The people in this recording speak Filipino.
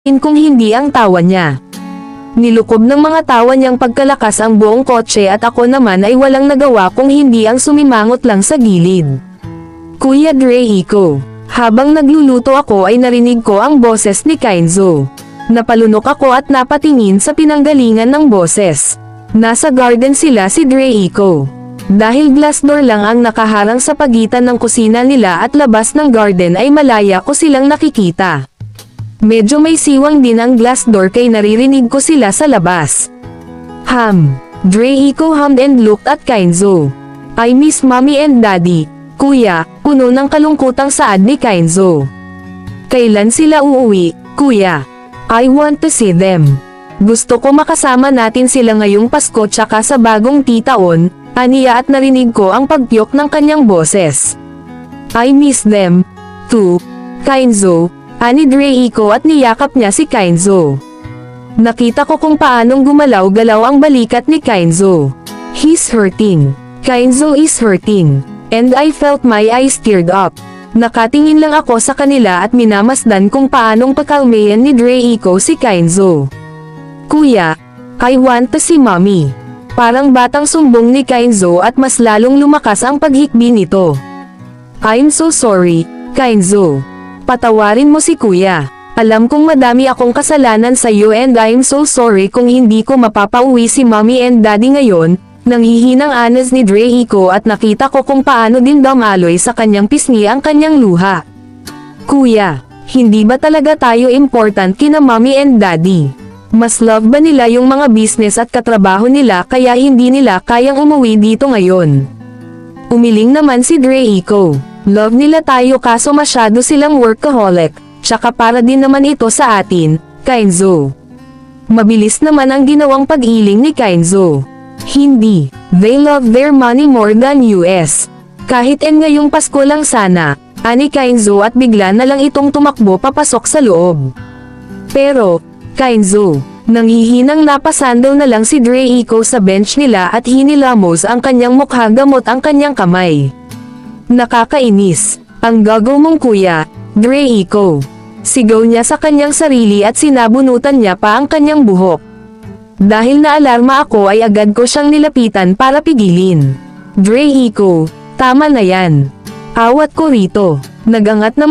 kung hindi ang tawa niya. Nilukob ng mga tawa niyang pagkalakas ang buong kotse at ako naman ay walang nagawa kung hindi ang sumimangot lang sa gilid. Kuya Reiko. Habang nagluluto ako ay narinig ko ang boses ni Kainzo. Napalunok ako at napatingin sa pinanggalingan ng boses. Nasa garden sila si Reiko. Dahil glass door lang ang nakaharang sa pagitan ng kusina nila at labas ng garden ay malaya ko silang nakikita. Medyo may siwang din ang glass door kay naririnig ko sila sa labas. Reiko hummed and looked at Kainzo. I miss mommy and daddy, kuya, puno ng kalungkutang saad ni Kainzo. Kailan sila uuwi, kuya? I want to see them. Gusto ko makasama natin sila ngayong Pasko tsaka sa bagong titaon, aniya at narinig ko ang pagpiyok ng kanyang boses. I miss them, too, Kainzo. Ani Reiko at niyakap niya si Kainzo. Nakita ko kung paanong gumalaw-galaw ang balikat ni Kainzo. He's hurting. Kainzo is hurting. And I felt my eyes teared up. Nakatingin lang ako sa kanila at minamasdan kung paanong pakalmayan ni Reiko si Kainzo. Kuya, I want to see mommy. Parang batang sumbong ni Kainzo at mas lalong lumakas ang paghikbi nito. I'm so sorry, Kainzo. Patawarin mo si kuya. Alam kong madami akong kasalanan sa iyo and I'm so sorry kung hindi ko mapapauwi si mommy and daddy ngayon. Nanghihinang anas ni Reiko at nakita ko kung paano din damaloy sa kanyang pisngi ang kanyang luha. Kuya, hindi ba talaga tayo important kina mommy and daddy? Mas love ba nila yung mga business at katrabaho nila kaya hindi nila kayang umuwi dito ngayon? Umiling naman si Reiko. Love nila tayo kaso masyado silang workaholic, tsaka para din naman ito sa atin, Kainzo. Mabilis naman ang ginawang pag-iling ni Kainzo. Hindi, they love their money more than US. Kahit ngayong Pasko lang sana, ani Kainzo at bigla na lang itong tumakbo papasok sa loob. Pero, Kainzo, nanghihinang napasandal na lang si Reiko sa bench nila at hinilamos ang kanyang mukha gamot ang kanyang kamay. Nakakainis. Ang gagaw mong kuya, Reiko. Sigaw niya sa kanyang sarili at sinabunutan niya pa ang kanyang buhok. Dahil naalarma ako ay agad ko siyang nilapitan para pigilin. Reiko, tama na yan. Awat ko rito. Nagangat naman